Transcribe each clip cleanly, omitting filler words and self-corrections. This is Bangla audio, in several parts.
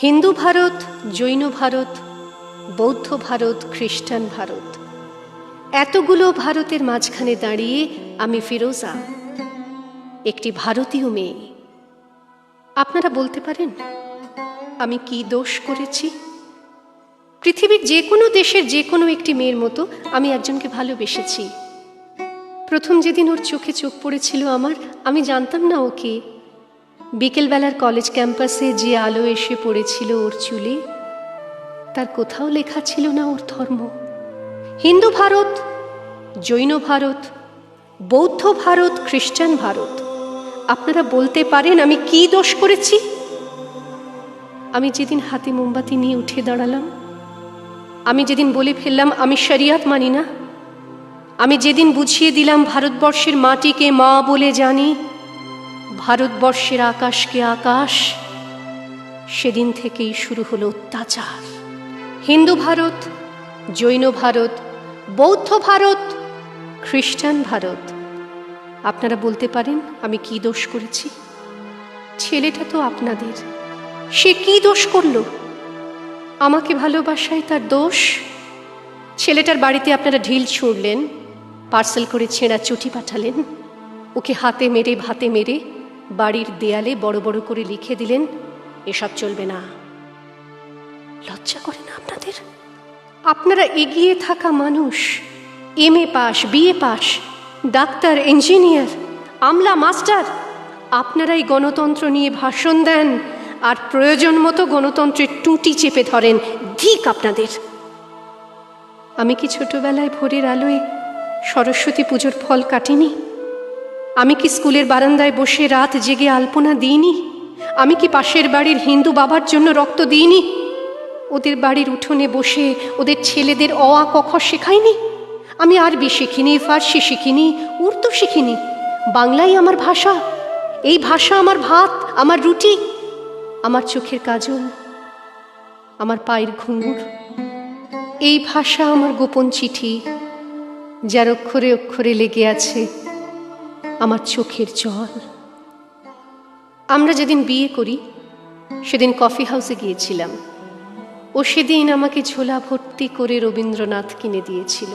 হিন্দু ভারত, জৈন ভারত, বৌদ্ধ ভারত, খ্রিস্টান ভারত, এতগুলো ভারতের মাঝখানে দাঁড়িয়ে আমি ফিরোজা, একটি ভারতীয় মেয়ে। আপনারা বলতে পারেন আমি কি দোষ করেছি? পৃথিবীর যে কোনো দেশের যে কোনো একটি মেয়ের মতো আমি একজনকে ভালোবেসেছি। প্রথম যেদিন ওর চোখে চোখ পড়েছিল আমার, আমি জানতাম না ওকে। বিকেলবেলার কলেজ ক্যাম্পাসে যে আলো এসে পড়েছিল ওর চুলে, তার কোথাও লেখা ছিল না ওর ধর্ম। হিন্দু ভারত, জৈন ভারত, বৌদ্ধ ভারত, খ্রিস্টান ভারত, আপনারা বলতে পারেন আমি কি দোষ করেছি? আমি যেদিন হাতে মোমবাতি নিয়ে উঠে দাঁড়ালাম, আমি যেদিন বলে ফেললাম আমি শরিয়াত মানি না, আমি যেদিন বুঝিয়ে দিলাম ভারতবর্ষের মাটিকে মা বলে জানি, ভারতবর্ষের আকাশকে আকাশ, সেদিন থেকেই শুরু হলো অত্যাচার। হিন্দু ভারত, জৈন ভারত, বৌদ্ধ ভারত, খ্রিস্টান ভারত, আপনারা বলতে পারেন আমি কি দোষ করেছি? ছেলেটা তো আপনাদের, সে কি দোষ করল? আমাকে ভালোবাসায় তার দোষ? ছেলেটার বাড়িতে আপনারা ঢিল ছুঁড়লেন, পার্সেল করে ছেঁড়া চটি পাঠালেন, ওকে হাতে মেরে ভাতে মেরে বাড়ির দেয়ালে বড় বড় করে লিখে দিলেন এসব চলবে না। লজ্জা করে না আপনাদের? আপনারা এগিয়ে থাকা মানুষ, MA pass, BA pass, doctor, engineer, আমলা, মাস্টার, আপনারাই গণতন্ত্র নিয়ে ভাষণ দেন আর প্রয়োজন মতো গণতন্ত্রের টুটি চেপে ধরেন। ধিক আপনাদের! আমি কি ছোটবেলায় ভোরের আলোয় সরস্বতী পুজোর ফল কাটিনি? আমি কি স্কুলের বারান্দায় বসে রাত জেগে আলপনা দিইনি? আমি কি পাশের বাড়ির হিন্দু বাবার জন্য রক্ত দিইনি? ওদের বাড়ির উঠোনে বসে ওদের ছেলেদের অ আ ক খ শেখাইনি? আমি আরবি শিখিনি, ফার্সি শিখিনি, উর্দু শিখিনি। বাংলাই আমার ভাষা। এই ভাষা আমার ভাত, আমার রুটি, আমার চোখের কাজল, আমার পায়ের ঘুঙুর। এই ভাষা আমার গোপন চিঠি, যার অক্ষরে অক্ষরে লেগে আছে আমার চোখের জল। আমরা যেদিন বিয়ে করি সেদিন কফি হাউসে গিয়েছিলাম। ও সেদিন আমাকে ঝোলা ভর্তি করে রবীন্দ্রনাথ কিনে দিয়েছিল।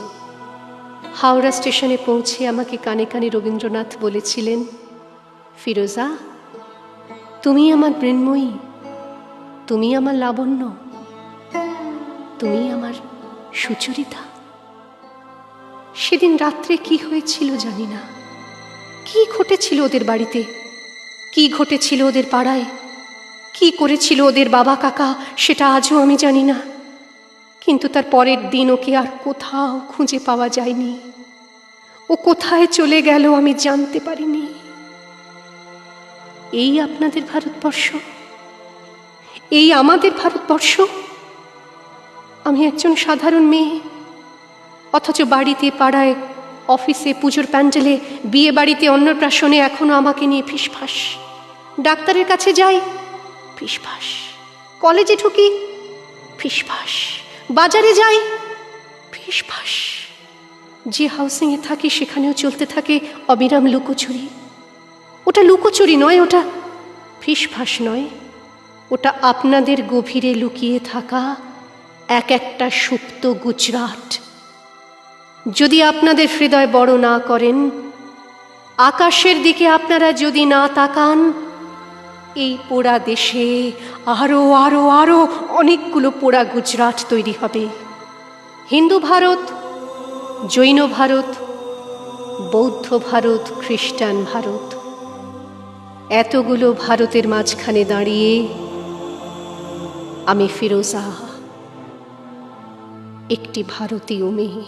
হাওড়া স্টেশনে পৌঁছে আমাকে কানে কানে রবীন্দ্রনাথ বলেছিলেন, ফিরোজা, তুমি আমার মৃন্ময়ী, তুমি আমার লাবণ্য, তুমি আমার সুচরিতা। সেদিন রাত্রে কি হয়েছিল জানি না, কি ঘটেছিল ওদের বাড়িতে, কি ঘটেছিল ওদের পাড়ায়, কি করেছিল ওদের বাবা কাকা, সেটা আজও আমি জানি না। কিন্তু তার পরের দিন ওকে আর কোথাও খুঁজে পাওয়া যায়নি। ও কোথায় চলে গেল আমি জানতে পারিনি। এই আপনাদের ভারতবর্ষ, এই আমাদের ভারতবর্ষ। আমি একজন সাধারণ মেয়ে, অথচ বাড়িতে, পাড়ায়, অফিসে, পুজোর প্যান্ডেলে, বিয়ে বাড়িতে, অন্নপ্রাশনে এখনো আমাকে নিয়ে ফিসফাস। ডাক্তারের কাছে যাই, ফিসফাস। কলেজে ঢুকি, ফিসফাস। বাজারে যাই, ফিসফাস। যে হাউসিংয়ে থাকি সেখানেও চলতে থাকে অবিরাম লুকোচুরি। ওটা লুকোচুরি নয়, ওটা ফিসফাস নয়, ওটা আপনাদের গভীরে লুকিয়ে থাকা এক একটা সুপ্ত গুজরাট। যদি আপনাদের হৃদয় বড় না করেন, আকাশের দিকে আপনারা যদি না তাকান, এই পোড়া দেশে আরো আরো আরো অনেকগুলো পোড়া গুজরাট তৈরি হবে। হিন্দু ভারত, জৈন ভারত, বৌদ্ধ ভারত, খ্রিস্টান ভারত, এতগুলো ভারতের মাঝখানে দাঁড়িয়ে আমি ফিরোজা, একটি ভারতীয় মেয়ে।